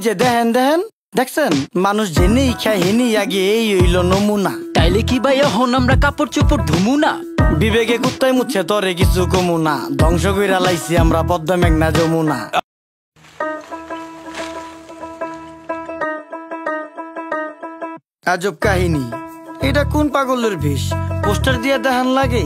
যে দেখেন দেখেন দেখছেন মানুষ জেনেই খায় হেনি আগে এই হইল নমুনা। তাইলে কি ভাই এখন আমরা কাপড় চোপড় ধুমু না? বিবেকে কুত্তায় মুচ্ছে তরে কিছু কমু না, ধ্বংস কইরা লাইছি আমরা পদ্মা মেঘনা যমুনা। আজব কাহিনী, এটা কোন পাগলের বেশ? পোস্টার দিয়ে দেখান লাগে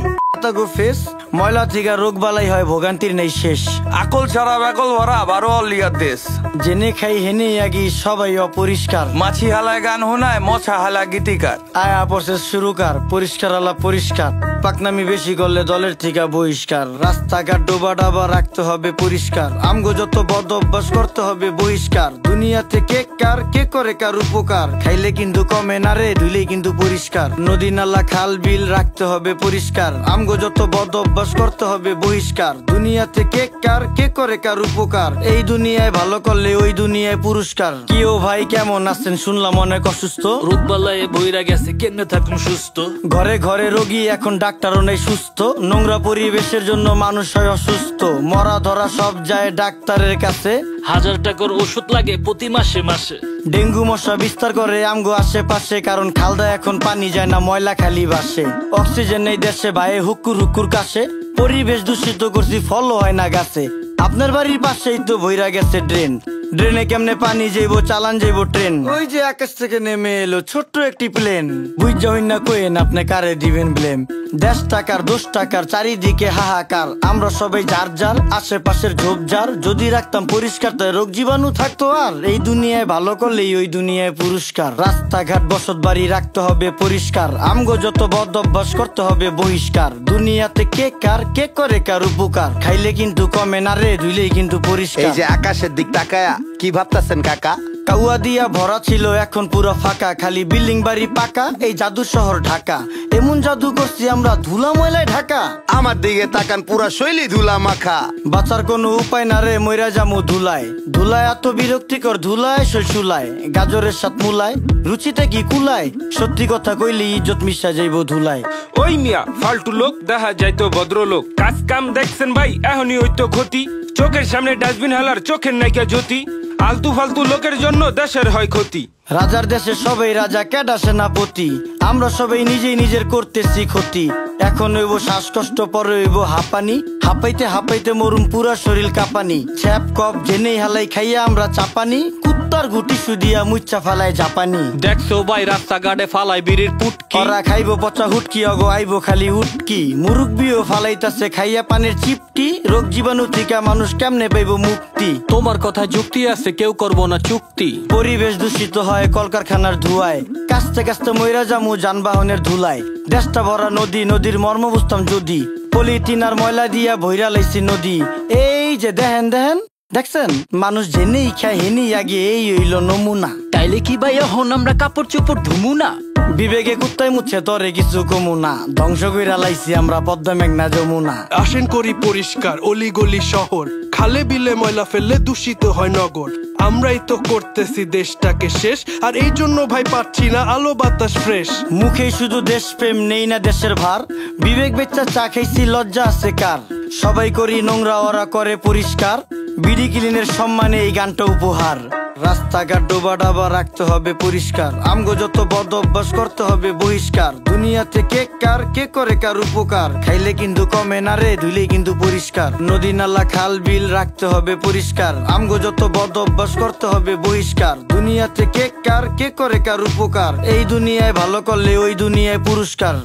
গো ফেস, ময়লা থেকে রোগ বালাই হয় ভোগান্তির নেই শেষ। আকল ছাড়া বেকল ভরা 12 অলিয়ার দেশ। জেনে খাই হেনে আগি সবাই অপরিষ্কার, মাছি হালায় গান হোনায় মছা হালা গীতিকার। আয়া প্রসেস শুরুকার পরিষ্কার আলা পরিষ্কার, পাকনামি বেশি করলে দলের থেকে বহিষ্কার। রাস্তাঘাট ডোবা ডাবা রাখতে হবে পরিষ্কার, আমগো যত বদ অভ্যাস করতে হবে বহিষ্কার। দুনিয়াতে কে কার কে করে কার উপকার, খাইলে কিন্তু কমে না রে ধুলে কিন্তু পরিষ্কার। নদী নালা খাল বিল রাখতে হবে পরিষ্কার, আমগো যত বদ অভ্যাস করতে হবে বহিষ্কার। দুনিয়াতে কে কার কে করে কার উপকার, এই দুনিয়ায় ভালো করলে ওই দুনিয়ায় পুরস্কার। কি ও ভাই কেমন আছেন? শুনলাম অনেক অসুস্থ, রোগ বালায় বইরা গেছে, কেমনে থাকুন সুস্থ? ঘরে ঘরে রোগী এখন ডাক্তারও নেই সুস্থ, নোংরা পরিবেশের জন্য মানুষ হয় অসুস্থ। মরা ধরা সব যায় ডাক্তারের কাছে, 1000 টাকার ওষুধ লাগে প্রতি মাসে মাসে। ডেঙ্গু মশা বিস্তার করে আমগো আশেপাশে, কারণ খালদা এখন পানি যায় না ময়লা খালি বাসে। অক্সিজেন নেই দেশে ভাই হুকুর হুকুর কাশে, পরিবেশ দূষিত করছি ফলও হয় না গাছে। আপনার বাড়ির পাশেই তো বইরা গেছে ড্রেন, ড্রেনে কেমনে পানি যাইবো চালান যাইবো ট্রেন। ওই যে আকাশ থেকে নেমে এলো ছোট্ট একটি প্লেন, বুঝা হইন না কইেন আপনি কারে দিবেন ব্লেম। 10 টাকার 10 টাকার চারিদিকে হাহাকার, আমরা সবাই যার যার আশেপাশের ঝোপঝাড় যদি রাখতাম পরিষ্কার, তাই রোগ জীবাণু থাকতো আর। এই দুনিয়ায় ভালো করলেই ওই দুনিয়ায় পুরস্কার। রাস্তাঘাট বসত বাড়ি রাখতে হবে পরিষ্কার, আমগো যত বদ অভ্যাস করতে হবে বহিষ্কার। দুনিয়াতে কে কার কে করে কার উপকার, খাইলে কিন্তু কমে না রে ধুইলেই কিন্তু পরিষ্কার। এই যে আকাশের দিক তাকায়া কি ভাবতাছেন কাকা? কাউয়া দিয়া ভরা ছিল এখন পুরো ফাঁকা, খালি বিল্ডিং বাড়ি পাকা এই জাদু শহর ঢাকা। এমন জাদু করছি আমরা ধুলা ময়লায় ঢাকা, আমার দিকে তাকান পুরা শৈলী ধুলা মাখা। বাঁচার কোনো উপায় না রে মইরা জামু ধুলায়, ধুলায় এত বিরক্তিকর ধুলায় শৈশুলায়। গাজরের সাথ মুলায় রুচিতে কি কুলায়, সত্যি কথা কইলে ইজ্জত মিশা যাইব ধুলায়। ওই মিয়া ফালতু লোক দেখা যাইতো ভদ্রলোক, কাজ কাম দেখছেন ভাই এখনই হইতো ক্ষতি। চোখের সামনে ডাস্টবিন হালার চোখের নাইকা জ্যোতি, আলতু ফালতু লোকের জন্য দেশের হয় ক্ষতি। রাজার দেশে সবাই রাজা কেডা সেনাপতি, আমরা সবাই নিজেই নিজের করতেছি ক্ষতি। এখন হইব শ্বাসকষ্ট পরে হইব হাঁপানি, হাঁপাইতে হাঁপাইতে মরুম পুরা শরীর কাঁপানি। ছ্যাপ কপ জেনেই হালাই খাইয়া আমরা চাপানি, কুত্তার গুটি সুদিয়া মুচ্চা ফালায় জাপানি। দেখছো ভাই রাস্তাঘাটে ফালাই বিড়ির পুটকি, ওরা খাইব পচা হুটকি অগো আইব খালি উটকি। মুরুব্বিও ফালাইতাছে খাইয়া পানের চিপটি, রোগ জীবাণু থেকে মানুষ কেমনে পাইব মুক্তি। তোমার কথা যুক্তি আছে, কেউ করবো না চুক্তি। পরিবেশ দূষিত হয় কলকারখানার ধুয়ায়, কাস্তে কাস্তে মইরা জামু যানবাহনের ধুলায়। দেশটা ভরা নদী, নদীর মর্ম বুঝতাম যদি, পলিথিন আর ময়লা দিয়া ভইরা লাইছি নদী। এই যে দেখেন দেখেন দেখছেন মানুষ জেনেই খায় হেনি আগে এই হইল নমুনা। তাইলে কি ভাই এখন আমরা কাপড় চোপড় ধুমু না? বিবেকে কুত্তায় মুচ্ছে তরে কিছু কমু না, ধ্বংস কইরা লাইছি আমরা পদ্মা মেঘনা যমুনা। আসেন করি পরিষ্কার অলিগলি শহর, খালে বিলে ময়লা ফেললে দূষিত হয় নগর। আমরাই তো করতেছি দেশটাকে শেষ, আর এই জন্য ভাই পাচ্ছি না আলো বাতাস ফ্রেশ। মুখেই শুধু দেশপ্রেম নেই না দেশের ভার, বিবেক বেচ্চা চা খাইছি লজ্জা আছে কার। সবাই করি নোংরা ওরা করে পরিষ্কার, বিডি ক্লিনের সম্মানে এই গানটা উপহার। রাস্তাঘাট ডোবা ডাবা রাখতে হবে পরিষ্কার, আমগো যত বদ অভ্যাস করতে হবে বহিষ্কার। দুনিয়াতে কে কার কে করে কার উপকার, খাইলে কিন্তু কমে না রে ধুইলেই কিন্তু পরিষ্কার। নদী নালা খাল বিল রাখতে হবে পরিষ্কার, আমগো যত বদ অভ্যাস করতে হবে বহিষ্কার। দুনিয়াতে কে কার কে করে কার উপকার, এই দুনিয়ায় ভালো করলে ওই দুনিয়ায় পুরস্কার।